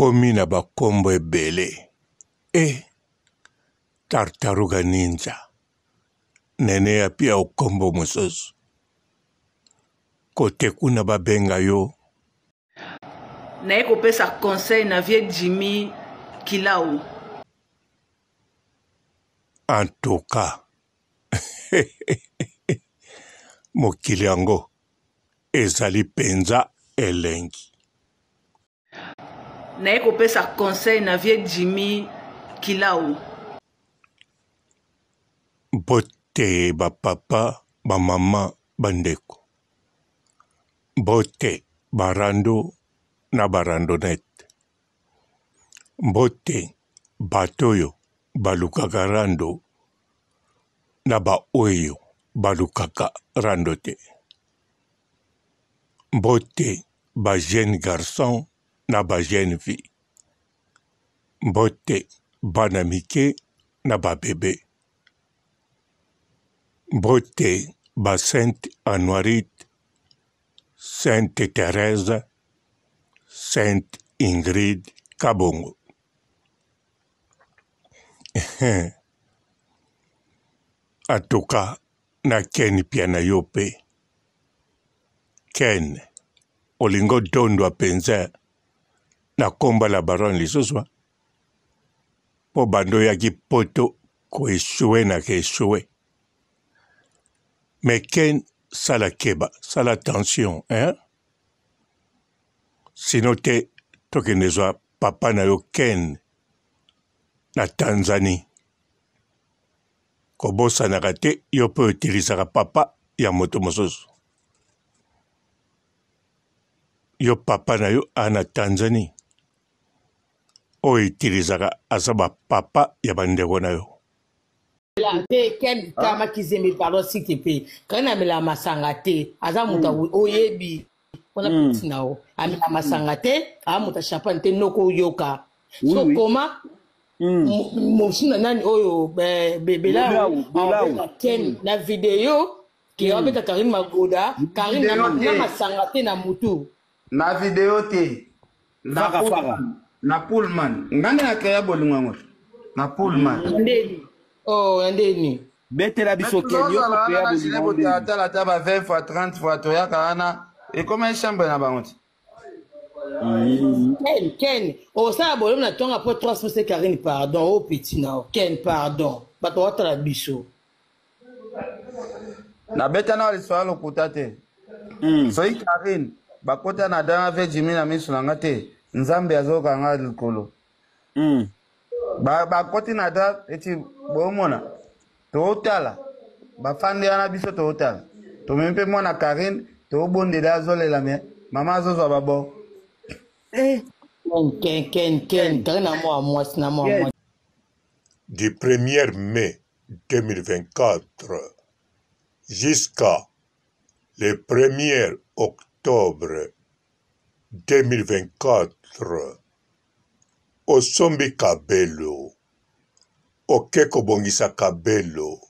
Tokomi na bakombo ebele. Tartaruga ninja. Nene ya pia okombo mosusu. Kote kuna babenga yo. Naye kopesa conseil na vie Jimmy Kilau. En tout cas. Mokili yango ezali penza elengi. Naye kopesa conseil na vie Jimmy Kilau. Bote ba papa, ba mama, bandeko. Bote barando na barandonete. Bote batoyo balukaka rando na ba oyo balukaka rando te. Bote ba jeune garçon na ba jeune fille. Bote bana mike na ba bébé. Bote ba Sainte Anuarite, Sainte Thérèse, Sainte Ingrid Kabongo. Atoka na Ken pia na yope. Ken, olingo dondwa penza na komba la baron lisuswa. Po bando yaki poto koeshue na keeshue. Mais Ken sala keba, sala tension, hein? Sinon te tokenezwa papa na yo Ken na Tanzanie. Kobosa na kate yo pe utilisaka papa ya moto mosusu. Yo papa na yo ana Tanzanie. O utilisaka asaba papa ya bandeko na yo. Ken kama kizembe pardon s'il te plaît. Quand on a la masangate, azamuta oyebi. On a petit nao. Amila masangate, amuta chapante noko yoka. So comment Moussina nani oyo bebela Ken na vidéo qui obeta Karine Magoda, Karine na masangate na mutu. Na vidéo te. Na Pullman. Ngane na kaya bolungango. Na Pullman. Oh, ndeni. Bete la biso kenyo ko kaya bolungango. La taba 20 fois 30 fois toya kana. Et comment chambre na bangote? Ken, oh ça bon na tonga pour 300 Karine pardon, oh petit na Ken pardon. Bato wata la biso. Na beta na liswa lokuta te. So i Karine bakota na dana ve Jimmy na miso na ngate. Nzambe azoka nga likolo. Bakoti na da eti bomona. Totala. Bafandi ana biso totala. To mempe mona Karine to bonde da zolela me. Mama azozo babo. Ken, Karine na moi, na moi. Du 1er mai 2024 jusqu'à le 1er octobre 2024, osombi kabelo, okeko bongisa kabelo,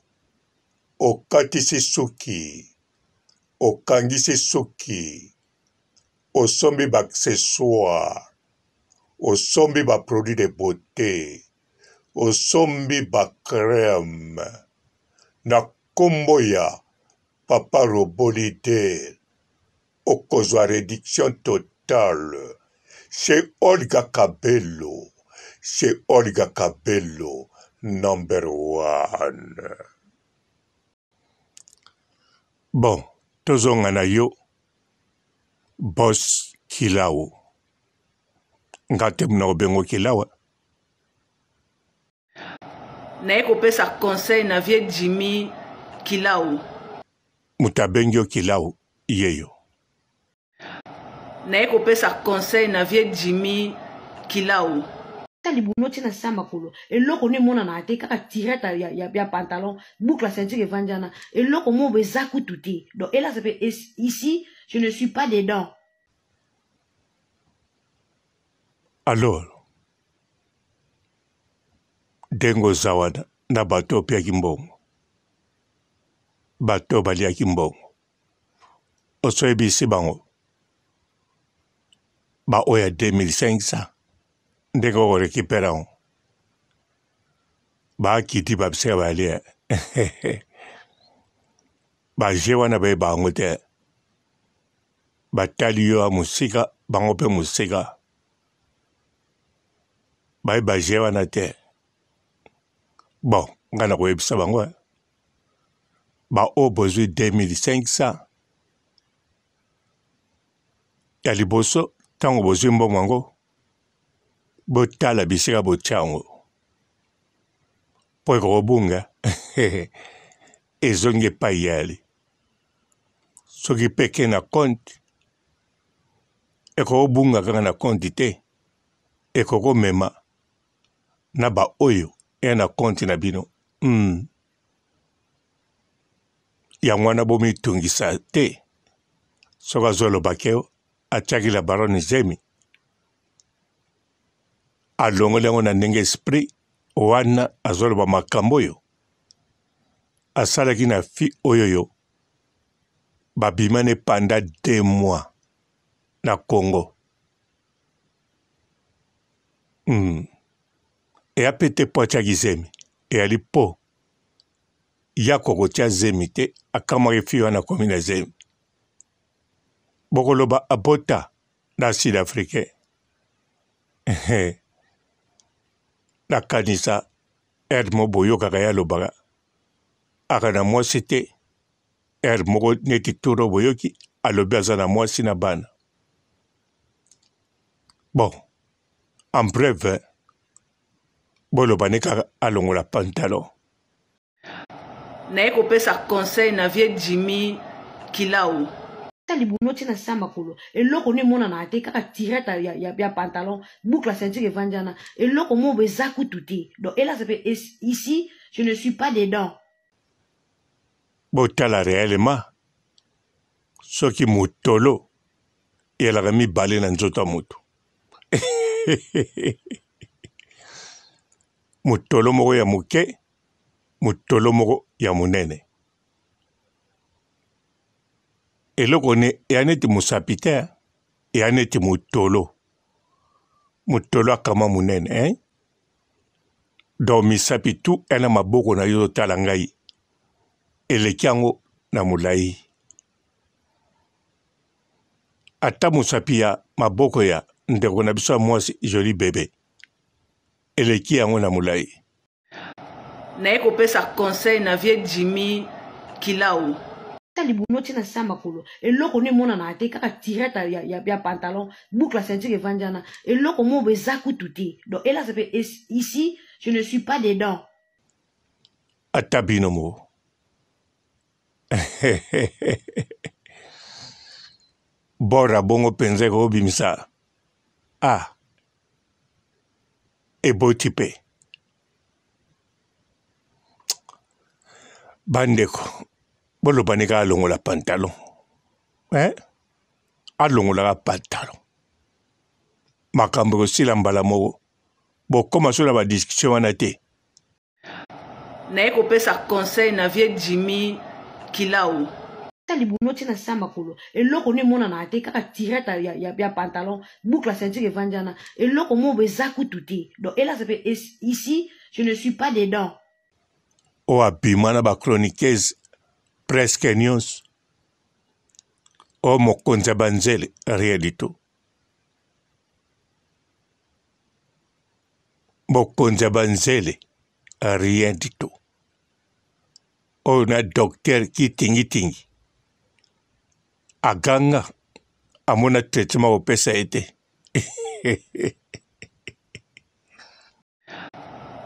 okatisi suki, okangisi suki, osombi ba accessoire, osombi ba produit de beauté, osombi ba crème, na kombo ya Papa Robolide, okozwa réduction totale chez Olga Kabelo, number 1. Bon, tozonga na yo, Boss Kilau. Ngate mna obengo Kilawa. Naye kopesa conseil na vie Jimmy Kilau. Mutabengyo Kilau yeyo. Naye kopesa conseil na vie Jimmy Kilau. Libuno tina samba kolo eloko ne mona na te kaka tireta ya pantalon boucle la ceinture evanjana eloko mo beza kututi donc et là ça fait ici je ne suis pas dedans. Alors dengo zawada na bato pia kimbongo bato balia kimbongo osoebi sibango ba oya 2500 ndenge ko récupérer on ba kiti ba bse ba ali ba je wana ba ba ngote ba tali yo musika bango pe musika ba je wana te bon ngana ko ebisa bango ba o besoin 2500 ya liboso tango bozwi mbongo yango botala bisika botyango po ekokobunga ezongi epai yali soki peke na konte ekokobunga kaka na konte te ekokomema na baoyo eya na konte na bino yango wana bomitungisa te soki azolobaki yo atiakila Baron Zemi alongoli yango na ndenge esprit wana azoloba makambo oyo asalaki na fi oyo yo babimane pendant 2 mois na Congo eya pe te po atiaki Zemi eyali po ya kokotia Zemi te akamwaki fi wana akomi na Zemi bokoloba abota na Sud-Africain nakanisa ere mo boyokaka ye alobaka aka na mwasi te ere moko neti turo boyoki alobi aza na mwasi na bana bon en bref boloba ne kaka alongola pantalon naye kopesa conseil na vie Jimmy Kilau libuno tina sa makolo eloko ni mona na te kaka tireta ya pantalon boucle ceinture evanjana eloko mo beza kutu te donc et là ça fait ici je ne suis pas dedans botala réellement soki mutolo yelaka mibale na nzoto ya moto mutolo moko ya moke mutolo moko ya monene eloko ne eya neti mosapi te eya neti mutolo akama monene donc misapi tu ena maboko na yo totala ngai eleki yango na molai ata mosapi ya maboko ya ndeko na biso ya mwasi joli bebe eleki yango na molai naye kopesa conseil na vie Jimmy Kilau libuno tina sa makolo eloko ni mona na te kaka tireta ya pantalon boucle ceinture evanjana eloko mo beza kutu te donc et là ça fait ici je ne suis pas dedans ata bino mo bora bongo penze ko bimisa eboti pe bandeko boloba ne ka alongola pantalon alongolaka pantalon makambo kosila mbala moko bokoma so na badiscussion wana te naye kopesa conseil na vie Jimmy Kilau libuno tina sa makolo eloko ni mona na te kaka tireta ya pantalon boucle ceinture evanjana eloko mo beza kutu te donc et là ça fait ici je ne suis pas dedans o abima na bachroniqueuse presque nyonso o mokonzi ya banzele rien du tout mokonzi ya banzele rien du tout oyo na docteur kitingitingi aganga amona traitement kopesa ye te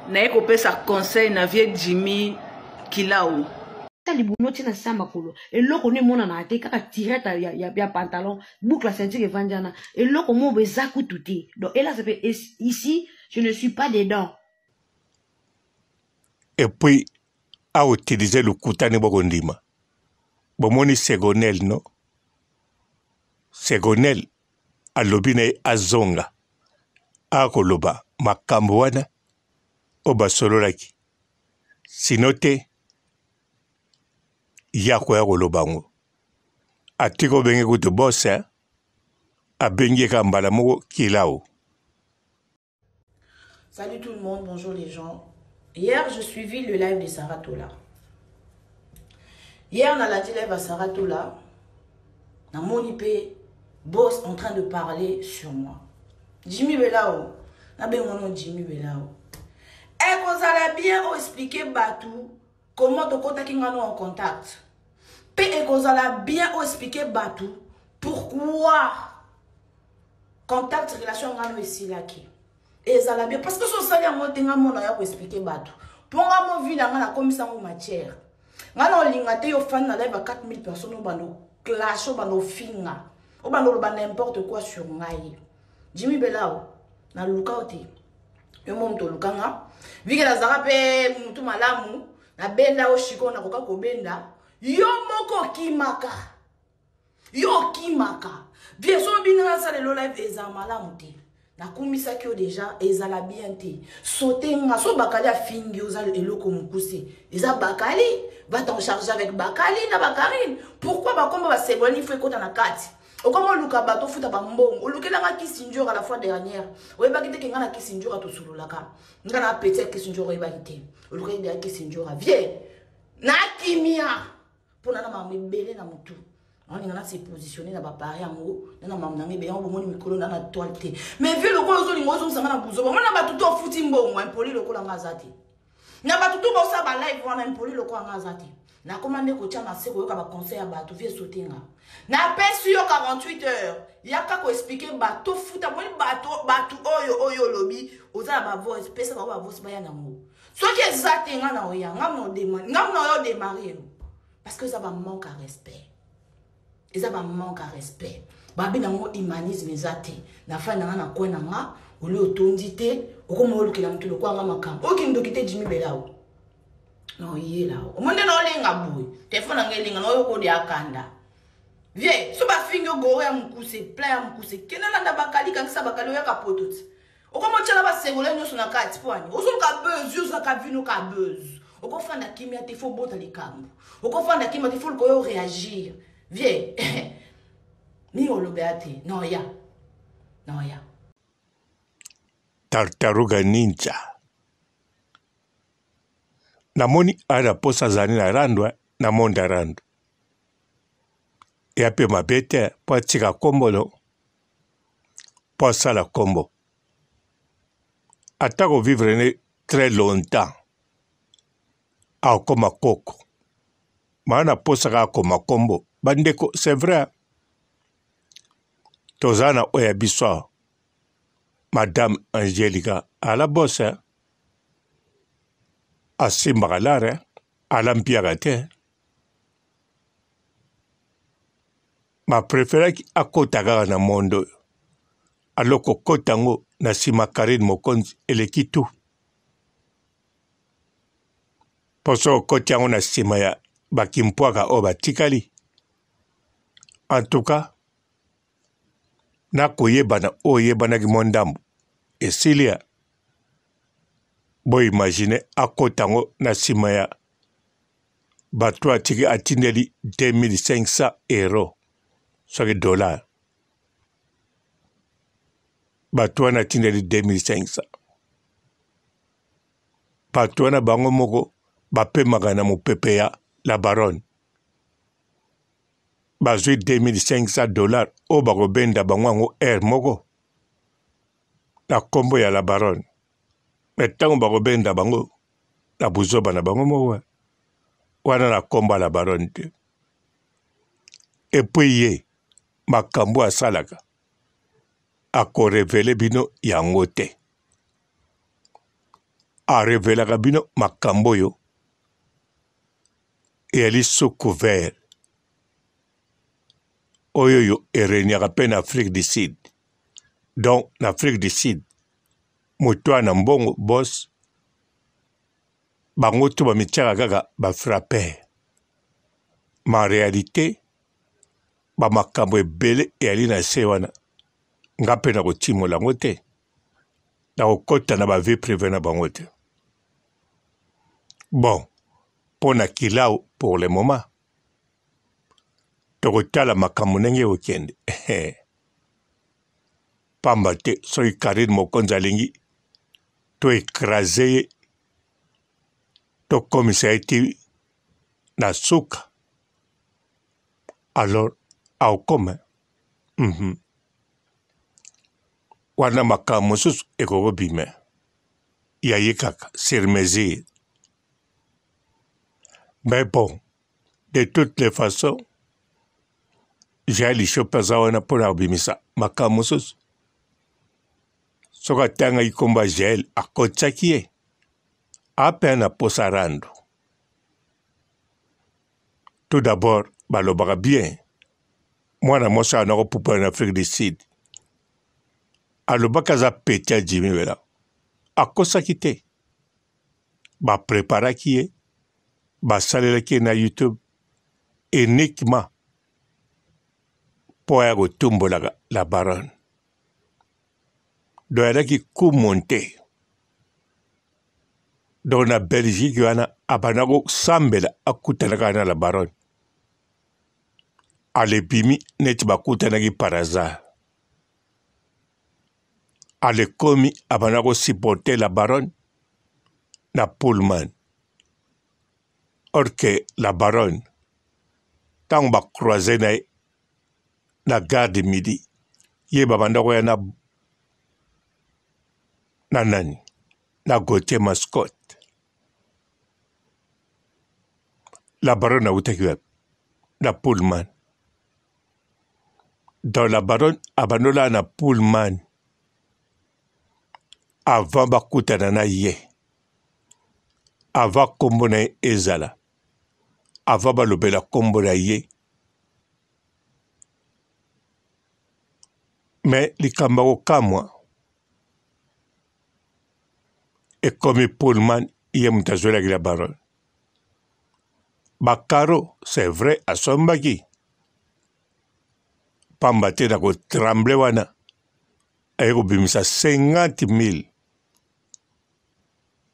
naye kopesa conseil na vie Jimmy Kilau libuno tina sa makolo eloko ni mona na te kaka tireta ya pantalon boucle ceinture evanjana eloko mo beza kutu te donc et là ça fait ici je ne suis pas dedans et puis a utiliser lukutani boko ndima bomoni segonel no segonel alobi na ye azonga akoloba makambo wana o basololaki sino te yako ya koloba ngo atiko benge kutu bosa abengi ka mbala moko Kilau Salut tout le monde, bonjour les gens. Hier, je suivis le live de Sarah Tola. Hier, on a la live à Sarah Tola. Dans mon IP, boss en train de parler sur moi. Jimmy Belao. Jimmy Belao. Et qu'on allait bien expliquer Batou comment tu contactes en contact. Et qu'on allait bien expliquer Batou pourquoi contact relation ngano ici là qui. Et ça l'a bien parce que son salaire monte ngamo na ya expliquer Batou. Pour ngamo vie na comme ça en matière. Ngalo lingate yo fan na live 4000 personnes au bando clash au bando finga. Au bando ba n'importe quoi sur ngai. Jimmy Belao na lukauti. Yo monto lukanga. Vike la zarape mutu malamu na benda o shiko na koka ko benda. Yo moko kimaka. Yo kimaka. Bien so binanga sa le live eza malamu te. Na kumisa kyo déjà ezala bien te. Sauter nga so bakali a fingi ozal eloko mukuse. Eza bakali va t'en charger avec bakali na bakarine. Pourquoi ba komba ba segoni faut ekota na kati. Okoma luka bato futa ba mbongo. Olukela nga kisinjora la fois dernière. Oyeba kite ke nga na kisinjora to sululaka. Nga na petit kisinjora oyeba kite. Oluka ide kisinjora vie. Na kimia. Pona na mamebele na mutu. On a se positionner na ba pari yango na mamna ngi be yango moni mikolo na toile. Mais vu le ko zo lingo zo sanga na buzo ba mona ba tuto futi mbongo impoli le ko la ngazati. Na ba tuto ba sa ba live wana impoli le ko ngazati. Na commandé ko tia na se ko ka ba conseil ya ba tu vie sauter nga. Na pesu yo 48 heures. Yaka ko expliquer ba to futa moni ba tu oyo lobi oza ba voice pesa ba voice ba ya na ngo. So ki exacte nga na oya ngam no demande ngam no yo démarrer. Parce que ça va manque à respect. Et ça va manque à respect. Babi na mo humanisme ezate. Na fa na na ko na nga, oli otondité, okoma olukela mutu lokwa nga makambo. Oki ndokite Jimmy Belao. No yé là. O monde na olenga boy. Téléphone nga elinga no yoko de akanda. Vie, so ba fingo go ya mukuse, pla ya mukuse. Kenala na bakali kakisa bakali ya kapototi. Okoma tshela ba segole nyoso na kati pwani. Ozo ka buzz, yo ka vino ka buzz. Okofanda kimia te fo bota likambo. Okofanda kimia te fo ko réagir. Viens, ni olobeate, non ya. Tartaruga ninja. Namoni ada posa zani na randwa na monda randu. Ya pe mabete po tika kombolo. Po sala kombo. Atako vivre ne très longtemps. A koma koko. Mana posa ka koma kombo. Bandeko, c'est vrai. Tozana oya biswa. Madame Angelica, à la bosse. A simbagalare, à l'ampiagate. Ma préférée qui a kotaga na mondo. Aloko kotango na sima Karine Mokonzi elekitu. Poso kotango na sima ya bakimpoaga oba tikali. En tout cas, na koyebana oyebana ki mondambu. Et Silia, bo imagine akotango na sima ya bato atiki atindeli 2500 €. Soki $. Bato wana atindeli 2500. Bato wana bango moko bapemaka na mopepe ya la baronne. Bazui 2500 $. O bako benda bango moko. Na kombo ya la baronne. Metango bako benda bango. Na buzoba na bango moko. Wana na kombo la baronne te. Et puis ye. Makambo asalaka. Ako revele bino yango te. A revelaka bino makambo yo. Et elle est sous couvert. Oyoyo ereniaka pe na Afrique du Sud. Donc, en Afrique du Sud, moto na mbongo boss, bango to ba mitiaka kaka ba frapper. Ma réalité, ba makambo ebele eyali na se wana. Nga pe na kotimola ngo te. Na kokota na ba vie privée na bango te. Bon, pona kilao pour le moment. Tokotala makambo ndenge okende. Pamba te soki Karine Mokonzi alingi toécrase tokomisa ete na suka alors aokoma wana makambo mosusu ekokobima ya ye kaka sur mesure. Mais bon, de toutes les façons, j'ai lisho mpenza wana mpona kobimisa makambo mosusu soki atanga ikomba jael akotisaki ye ape na posa rando. Tout d'abord balobaka bien mwana mwasi ana kopupa na Afrique du Sud alobaka aza peti ya Jimmy wela akosaki te bapreparaki ye basalelaki ye na YouTube uniquement mpo ya kotumbolaka la baronne. Do ayalaki coup monté donc na Belgique wana abanda kosambela akutanaka na la baronne alebimi neti bakutanaki par hasard alekomi abanda kosupporte la baronne na Pullman. Or que la baronne ntango bacroise na ye na gare de midi ye babanda koya na nani na Gauthier Mascotte. La baronne awutaki wapi na Pullman. Dans la baronne abandola na Pullman avant bakutana na ye, avant kombo na ye ezala, avant balobela kombo na ye. Mais likambo kokamwa ekomi Pullman ye mutu azwelaki la baronne. Bakaro c'est vrai asombaki pamba te na kotremble wana aye kobimisa 50,000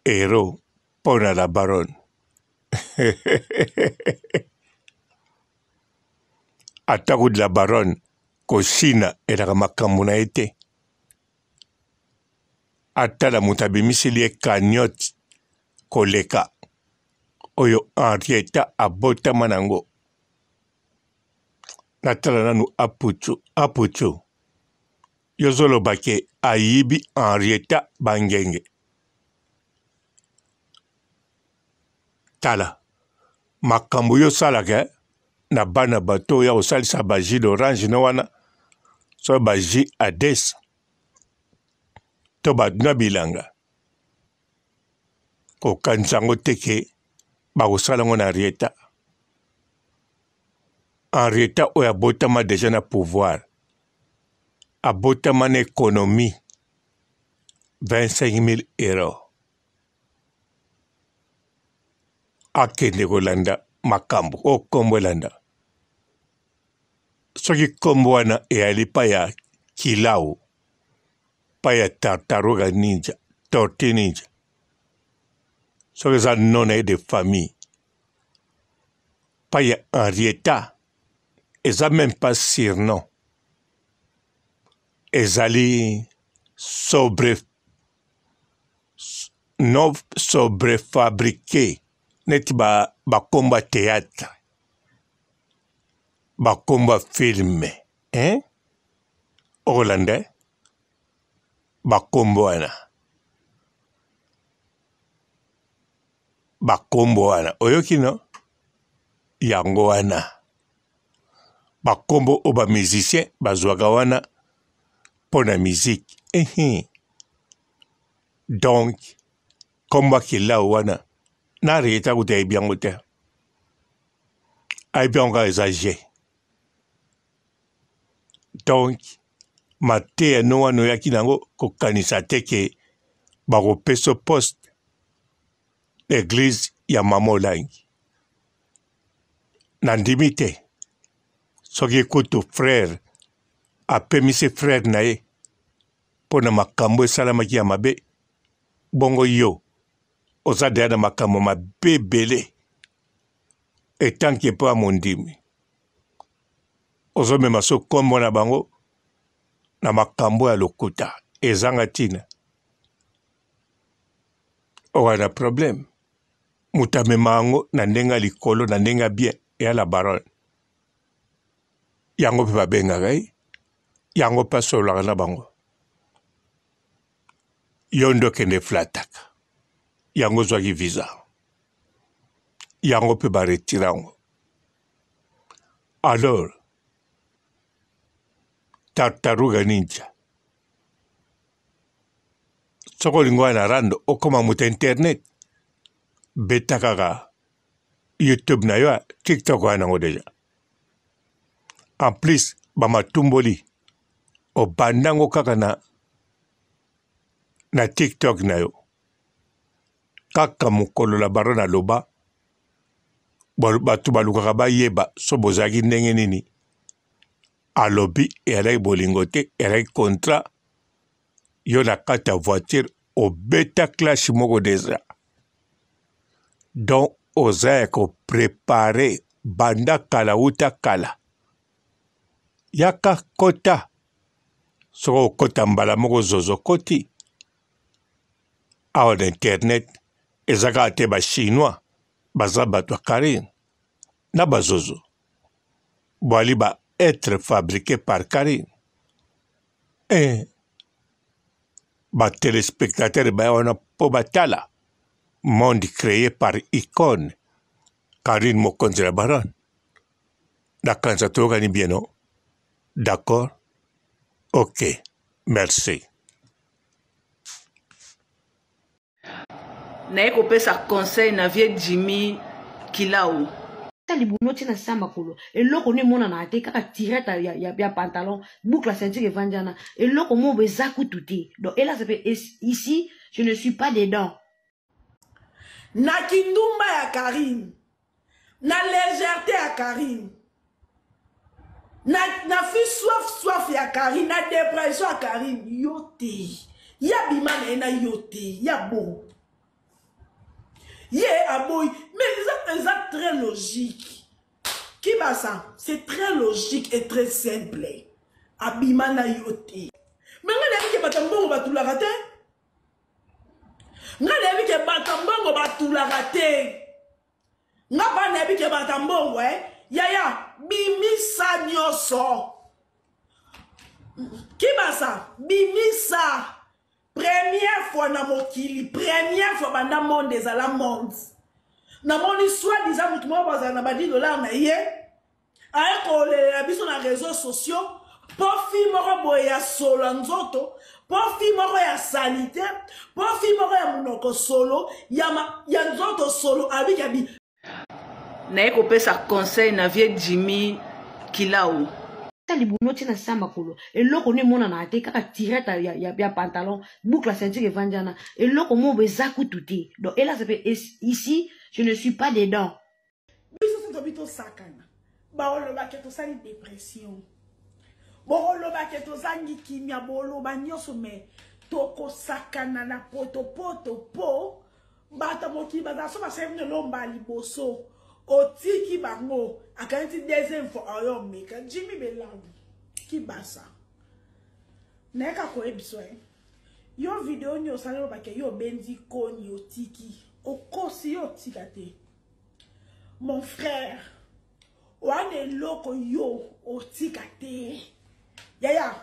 euros mpona la baronne. Atako de la baronne koshina elaka makambo na ye te. Atala mutu abimiseli ye cagnotte koleka oyo Henrietta abotama nango. Natala nanu apuchu yozoloba ke ayibi Henrietta bangenge. Tala makambo yosalaka na bana bato ya kosalisa baji d'orange no wana so baji ades to baduna bilanga kokanisa yango te ke bakosala yango na Henrietta. Henrietta oyo abotama deja na pouvoir abotama na économie 25,000 euros akende kolanda makambo o kombo elanda soki kombo wana eyali pa ya Kilau pa ya Tartaruga Ninja Tortue Ninja soki eza nom na ye de famille pa ya Henrietta eza même pas surnom ezali non sobrefabriqué neti bakomba théâtre bakomba filme okolanda bakombo wana oyoki no yango wana bakombo o bamusicien bazwaka wana mpona musique. Donc kombo Kilau wana na Henrietta kuta ayebi yango te ayebi yango kaka eza je. Donc mateya no wana oyaki nango kokanisa te ke bakopesa poste l'église ya mama Olangi. Nandimi te soki kutu frère apemisi frère na ye mpona makambo esalamaki ya mabe bongo yo oza deya na makambo mabe ebele etanki epo ya mondimi ozomema so kombo na bango na makambo ya lokuta ezanga ntina. wana problème. Mutamemango na ndenga likolo na ndenga bien ya la baronne. Yango pe babenga gai. Yango pa solaka na bango. Yondo kende flataka. Yango zwaki visa. Yango pe ba retirango. Alors, Tartaruga Ninja. Soko lingwa na rando okoma muta internet. Betakaga. YouTube na yo TikTok wana ngo deja. En plus, bama tumboli. O bandango kaka na TikTok na yo. Kaka mukolo la barona loba. Batu balukaka bayeba so bozaki ndenge nini. Alobi eraki bolingo te, eraki contrat. Yo na kati ya voiture o beta clash moko deja. Donc oza ya ko prepare banda kala uta kala. Yaka kota. Soko kota mbala moko zozo koti. Awa na internet ezaka ate ba chinois baza bato Karine na bazozo. Boali ba être fabriqué par Karine. Ba téléspectateurs ba wana po batala. Monde créé par icône. Karine Mokonzi la baronne. Nakanza togani bien non? D'accord? Ok. Merci. naye kopesa conseil na vie Jimmy Kilau. libuno tina samba kolo eloko ne mona na te kaka tireta ya pantalon boucle ceinture evanjana eloko mo beza kututi donc et là ça fait ici je ne suis pas dedans na kindumba ya Karine na légèreté ya Karine na fi soif ya Karine na dépression ya Karine yote ya bimana na yote ya bon aboy mais c'est très logique qui va ça c'est très logique et très simple abimana yote mais nga debi ke batambongo batulaka te nga debi ke batambongo batulaka te nga ba debi ke batambongo yaya bimisa nyoso qui va ça bimisa première fois na mokili première fois banda monde ezala monde na moni soi-disant mutu moko bazala na $10 na ye aye kolelela biso na réseaux sociaux po fi moko boye ya solo ya nzoto po fi moko ya salite po fi moko ya munoko solo ya nzoto solo abikabi naye kopesa conseil na vie Jimmy Kilau. libuno tina samba kolo eloko ne mona na te kaka tireta ya pantalon boucle ceinture evanjana eloko mo beza kututi donc et là ça fait ici je ne suis pas dedans biso so tobito sakana baoloba ke tosali dépression baoloba ke tozangi kimia baoloba nyonso me tokosakana na potopoto po bata moki baza so basevne lomba liboso otiki bango akanti deuxième fois ayo meka Jimmy Belangu ki basa neka ko ebiso yo video nyo salelo bake yo benzi koni otiki okosi yo tikate mon frère wane loko yo otikate yaya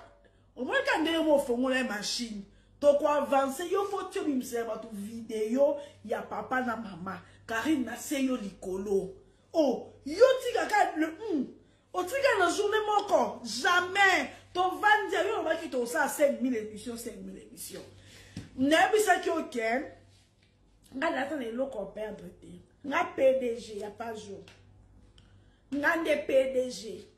o mo ka ndele mo fongola machine to ko avancer yo faut tu bimse ba tu video ya papa na mama Karine na seyo likolo. Oh, yo tika ka le o tika na journée moko, jamais. Ton vandia yo va ki to sa 5000 émissions. Nebi sa ki OK. Nga data ne loko perdre te. Nga PDG ya pas jour. Nga de PDG.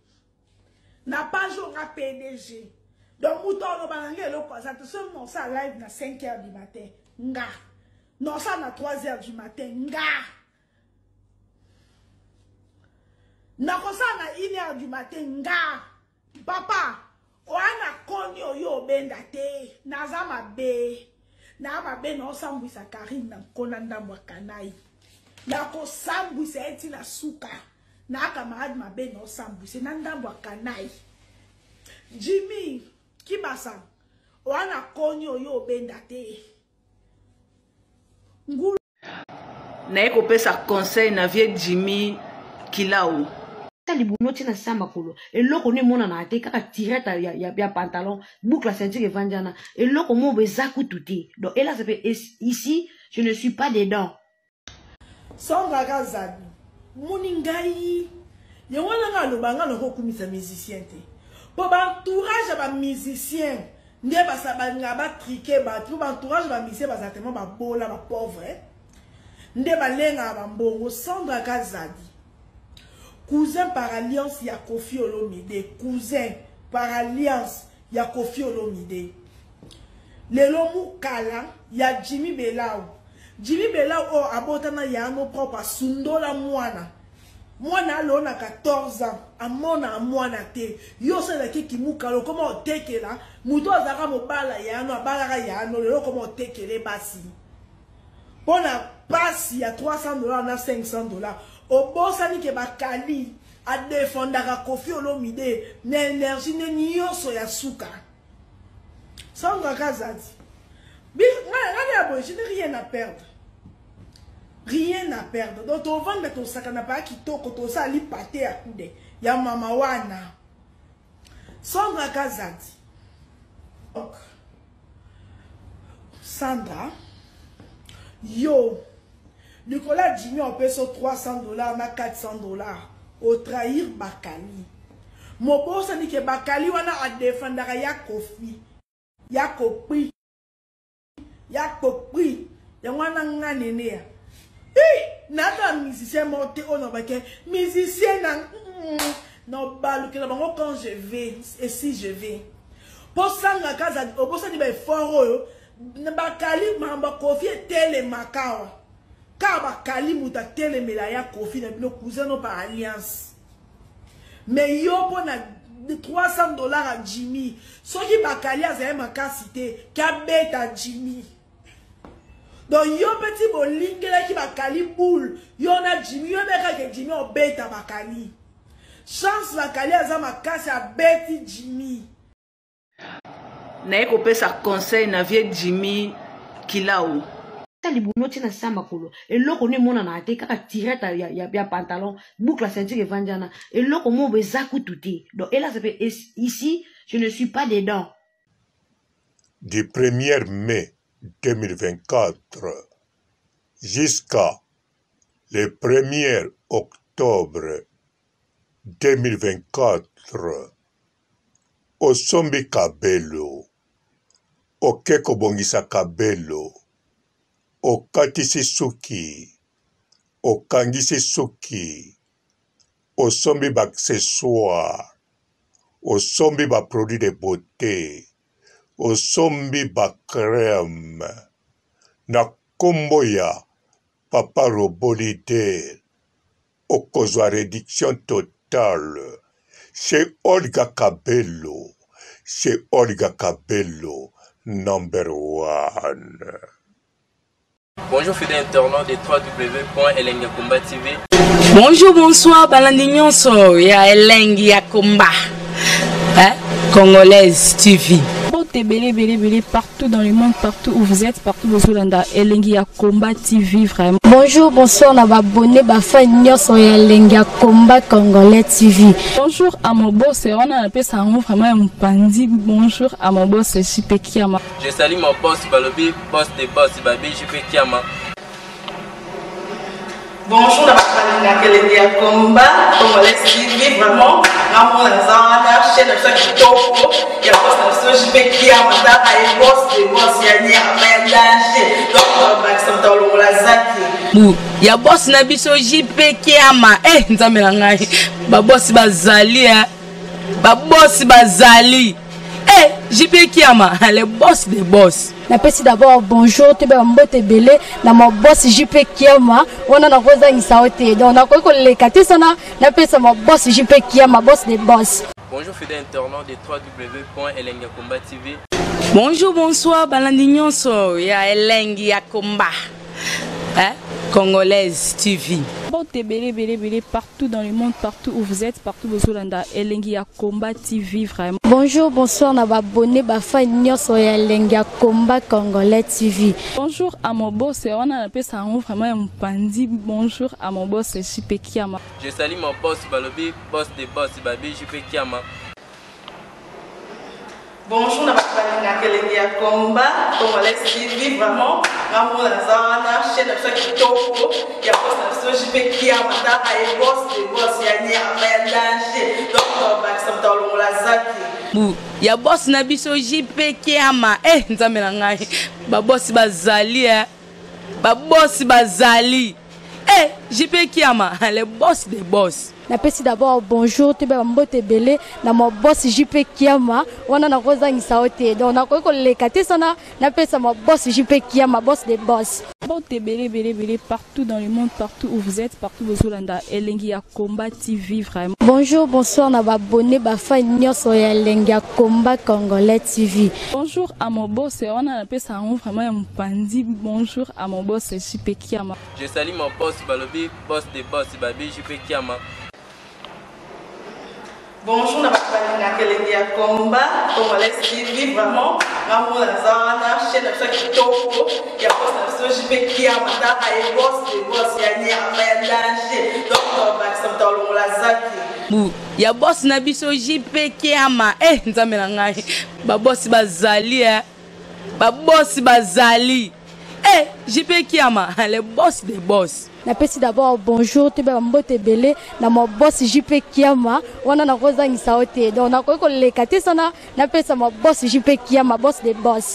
Na pas jour nga PDG. Donc mouton no banange loko ça te seulement ça live na 5h du matin. Nga non, ça na 3h du matin. Nga. Na ça na 1h du matin. Nga. Papa. Oana konyo yo benda te. Naza mabe. Na mabe na osambwisa Karine na kona ndamwa kanai. Na ko sambwisa eti na suka. Na kamarade mabe na osambwisa na ndamwa kanai. Jimmy. Kibasa. Oana konyo yo benda te. ngulu naye kopesa conseil na vie Jimmy Kilao. libuno tina sama kolo eloko ne mona na te kaka tireta ya pantalon boucle ceinture evanjana eloko mo bezaku tuté donc et là ça fait ici je ne suis pas dedans Sandra Kazadi moningai yewona ngalo banga loko kumisa musicien te po ba entourage ba musicien nde ba sabanga ba triquer ba tout ba entourage ba musicien ba zatellement ba bola ba pauvre nde ba lenga ba mbongo. Sandra Kazadi cousin par alliance ya Koffi Olomide, cousin par alliance ya Koffi Olomide. Lelo mukala ya Jimmy Belao. Jimmy Belao o abotana ya no propre sundola mwana lona 14 ans amona mwana te yo se la ki mukalo comment otekela muto azaka mobala ya no abala ya no lelo comment otekele basi pona pasi ya $300 na $500 obosani ke bakali a défendaka Koffi Olomide na énergie ne nyonso ya suka. Sandra Kazadi je n'ai rien à perdre. Rien à perdre. Donc on va mettre ton sac à pas qui toko to ça li pâté à coude ya mama wana. Sandra Kazadi. Donc Sandra yo Nicolas Jimmy on paie sur $300 na $400 au trahir Bakali. Mon boss a dit que Bakali wana a défendre ya Koffi. Ya kopri. Ya kopri. Ya wana nganene ya. Nata musicien monté on a baké musicien na no balu que la bango quand je vais et si je vais. Pour Sandra Kazadi au boss a dit ben fort na Bakali mamba Koffi tele makawa. Car Bakali muta tele melaya Koffi na bino cousin no par alliance. Mais yo pour na $300 à Jimmy. Ce qui Bakali a zé makasité ka beta Jimmy. Donc yo petit bo lingela ki Bakali boule. Yo na Jimmy yo beka ke Jimmy o beta Bakali. Chance Bakali a zé makasi a beti Jimmy. Naye kopesa conseil na vie Jimmy Kilao. libuno tina sama kolo eloko ne mona na te kaka tireta ya pantalon boucle ceinture evanjana eloko mo bezaku tuté donc et là ça fait ici je ne suis pas dedans. Du 1er mai 2024 jusqu'à le 1er octobre 2024 osombi kabelo okeko bongisa kabelo okatisi suki okangisi suki osombi ba accessoire osombi ba produit de beauté osombi ba crème na kombo ya Papa Robolide okozwa réduction totale chez Olga Kabelo, chez Olga Kabelo #1. Bonjour fidèles internautes de www.elengiakomba TV. Bonjour, bonsoir, balandi nyonso ya Elengiakomba, Congolaise TV. Belé partout dans le monde, partout où vous êtes, partout où vous êtes, Elengiakomba TV vraiment. Bonjour, bonsoir, on a abonné bafa nyonso ya Elengiakomba Congolais TV. Bonjour à mon boss, on a appelé ça vraiment un pandi. Bonjour à mon boss, JP Kiama. Je salue mon boss Balobi, boss de boss Babi, JP Kiama. Bonjour la famille Elengiakomba Congolais TV vraiment amour na zana chaîne ça qui topo ya boss na JP Kiama ta ay boss de boss ya ni amedache donc Maxime Tolo la zaki ya boss na biso JP Kiama nzambe na ngai ba boss bazali ba boss bazali JP Kiama le boss des boss. Napesi d'abord bonjour te ba mbote belé na mo boss JP Kiama on a koza ngisaote donc na ko le katisa na pesa mo boss JP Kiama boss des boss. Bonjour fidèles internautes de www.elengiakomba TV. Bonjour, bonsoir, balandi nyonso ya Elengiakomba, Congolaise TV. Bon, belé, partout dans le monde, partout où vous êtes, partout où vous êtes, Elengi ya Combat TV, vraiment. Bonjour, bonsoir, na abonné, fa nyonso ya Elengi ya Combat Congolais TV. Bonjour à mon boss, on a appelé ça vraiment un pandi. Bonjour à mon boss, JP Kiama. Je salue mon boss, Balobi, boss des boss, Babi, JP Kiama. Bonjour, na bakalina Elengi ya Combat Congolais TV, vraiment. Maman la zana, chaîne de ceux qui topo, il y a boss de JP Kiama, et boss des boss, il y a ni à danger. Donc, ça me donne la zaki. Ya boss na biso JP Kiama. Nzambe na ngai. Ba boss bazali Ba boss bazali. JP Kiama, le boss des boss. Napesi d'abord bonjour, tu peux mbote belé na mon boss JP Kiama, wana na roza ngisaote. Donc na ko le kate sana, napesa mon boss JP Kiama, boss des boss. Bon, belé, partout dans le monde, partout où vous êtes, partout où vous êtes, Elengi ya Combat TV, vraiment. Bonjour, bonsoir, na abonné, fa nyonso ya Elengi ya Combat Congolais TV. Bonjour à mon boss, on a appelé ça vraiment un pandi. Bonjour à mon boss, JP Kiama. Je salue mon boss, Balobi, boss des boss, Babi, JP Kiama. Bonjour, na bakalina Elengi ya Combat Congolais TV, vraiment. Maman la zana, chaîne de ceux qui topo, il y a boss de JP Kiama, et boss des boss, il y a ni à danger. Donc, ça me donne la zaki. Ya boss na biso JP Kiama. Nzambe na ngai. Ba boss bazali Ba boss bazali. JP Kiama, le boss des boss. Napesi d'abord bonjour, tu peux mbote belé na mon boss JP Kiama, wana na roza ngisaote. Donc na ko le kate sana, napesa mon boss JP Kiama, boss des boss.